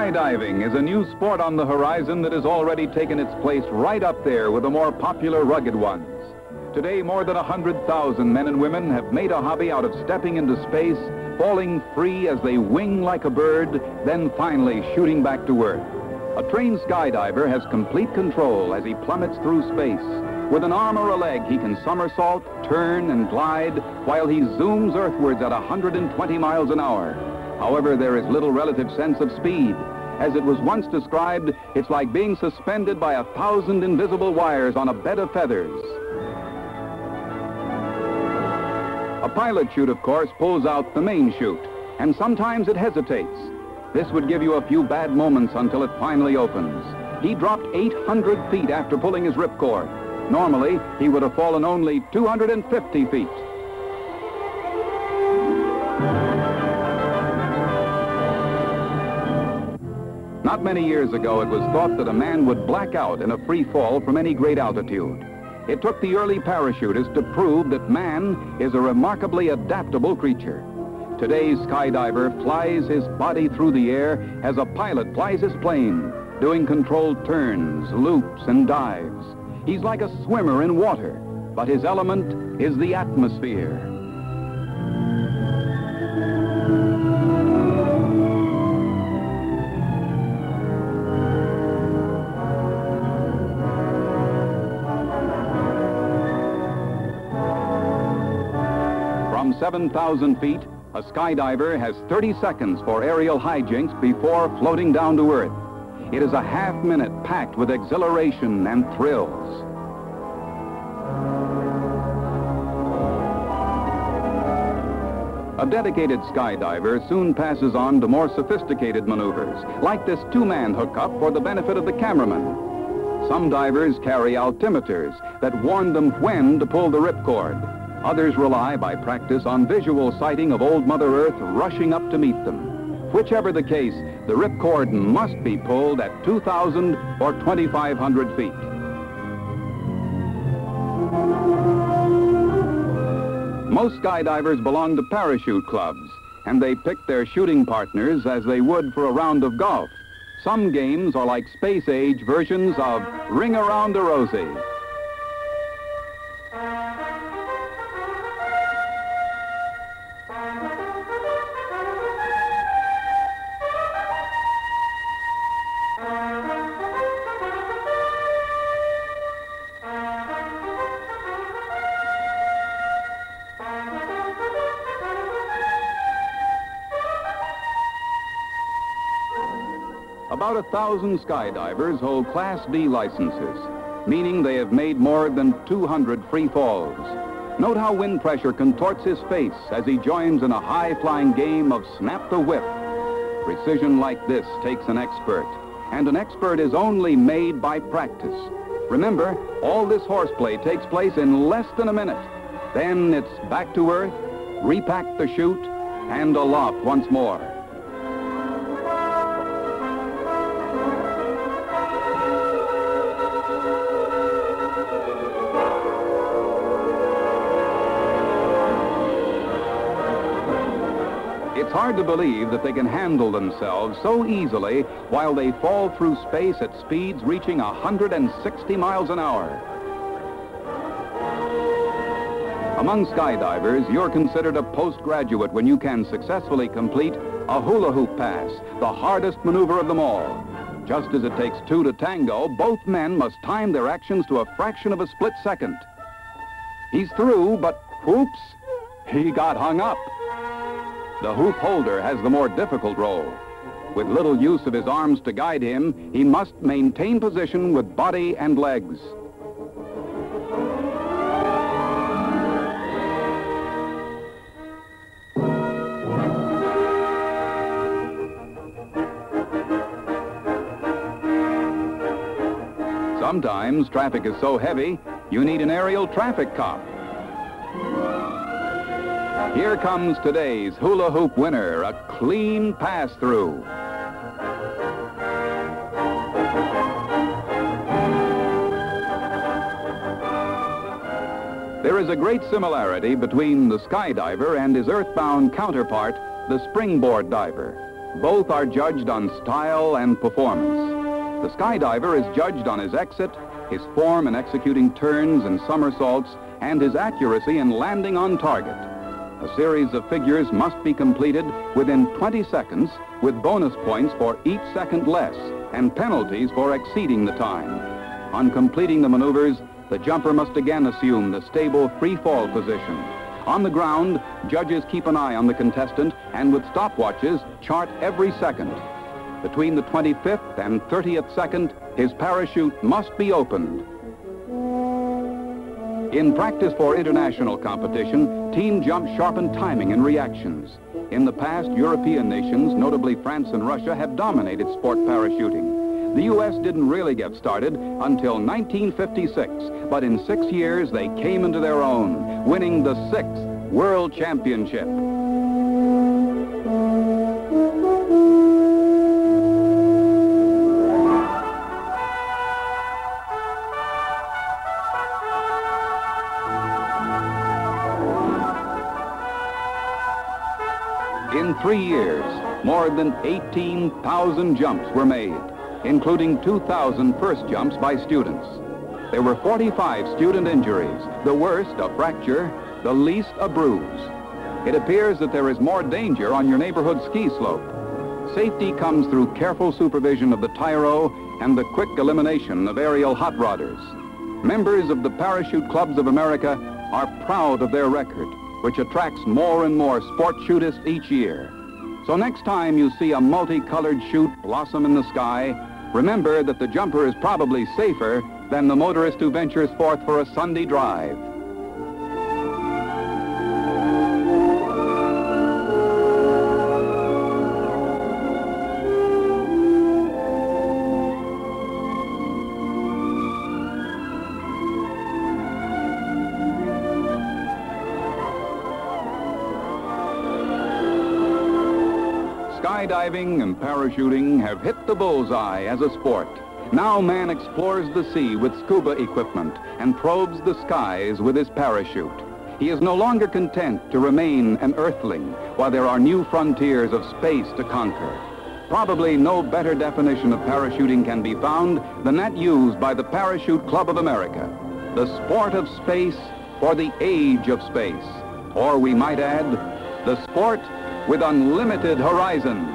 Skydiving is a new sport on the horizon that has already taken its place right up there with the more popular rugged ones. Today, more than 100,000 men and women have made a hobby out of stepping into space, falling free as they wing like a bird, then finally shooting back to Earth. A trained skydiver has complete control as he plummets through space. With an arm or a leg, he can somersault, turn, and glide while he zooms earthwards at 120 miles an hour. However, there is little relative sense of speed. As it was once described, it's like being suspended by 1,000 invisible wires on a bed of feathers. A pilot chute, of course, pulls out the main chute, and sometimes it hesitates. This would give you a few bad moments until it finally opens. He dropped 800 feet after pulling his ripcord. Normally, he would have fallen only 250 feet. Not many years ago, it was thought that a man would black out in a free fall from any great altitude. It took the early parachutists to prove that man is a remarkably adaptable creature. Today's skydiver flies his body through the air as a pilot flies his plane, doing controlled turns, loops, and dives. He's like a swimmer in water, but his element is the atmosphere. From 7,000 feet, a skydiver has 30 seconds for aerial hijinks before floating down to Earth. It is a half-minute packed with exhilaration and thrills. A dedicated skydiver soon passes on to more sophisticated maneuvers, like this two-man hookup for the benefit of the cameraman. Some divers carry altimeters that warn them when to pull the ripcord. Others rely by practice on visual sighting of old Mother Earth rushing up to meet them. Whichever the case, the ripcord must be pulled at 2,000 or 2,500 feet. Most skydivers belong to parachute clubs, and they pick their shooting partners as they would for a round of golf. Some games are like space-age versions of Ring Around the Rosie. About 1,000 skydivers hold Class D licenses, meaning they have made more than 200 free falls. Note how wind pressure contorts his face as he joins in a high-flying game of snap the whip. Precision like this takes an expert, and an expert is only made by practice. Remember, all this horseplay takes place in less than a minute. Then it's back to Earth, repack the chute, and aloft once more. It's hard to believe that they can handle themselves so easily while they fall through space at speeds reaching 160 miles an hour. Among skydivers, you're considered a postgraduate when you can successfully complete a hula hoop pass, the hardest maneuver of them all. Just as it takes two to tango, both men must time their actions to a fraction of a split second. He's through, but whoops, he got hung up. The hoop holder has the more difficult role. With little use of his arms to guide him, he must maintain position with body and legs. Sometimes traffic is so heavy, you need an aerial traffic cop. Here comes today's hula hoop winner, a clean pass-through. There is a great similarity between the skydiver and his earthbound counterpart, the springboard diver. Both are judged on style and performance. The skydiver is judged on his exit, his form in executing turns and somersaults, and his accuracy in landing on target. A series of figures must be completed within 20 seconds with bonus points for each second less and penalties for exceeding the time. On completing the maneuvers, the jumper must again assume the stable free fall position. On the ground, judges keep an eye on the contestant and with stopwatches chart every second. Between the 25th and 30th second, his parachute must be opened. In practice for international competition, team jumps sharpen timing and reactions. In the past, European nations, notably France and Russia, have dominated sport parachuting. The U.S. didn't really get started until 1956, but in 6 years they came into their own, winning the 6th World Championship. In 3 years, more than 18,000 jumps were made, including 2,000 first jumps by students. There were 45 student injuries, the worst a fracture, the least a bruise. It appears that there is more danger on your neighborhood ski slope. Safety comes through careful supervision of the tyro and the quick elimination of aerial hot rodders. Members of the Parachute Clubs of America are proud of their record, which attracts more and more sport chutists each year. So next time you see a multicolored chute blossom in the sky, remember that the jumper is probably safer than the motorist who ventures forth for a Sunday drive. Skydiving and parachuting have hit the bullseye as a sport. Now man explores the sea with scuba equipment and probes the skies with his parachute. He is no longer content to remain an earthling while there are new frontiers of space to conquer. Probably no better definition of parachuting can be found than that used by the Parachute Club of America. The sport of space for the age of space. Or we might add, the sport with unlimited horizons.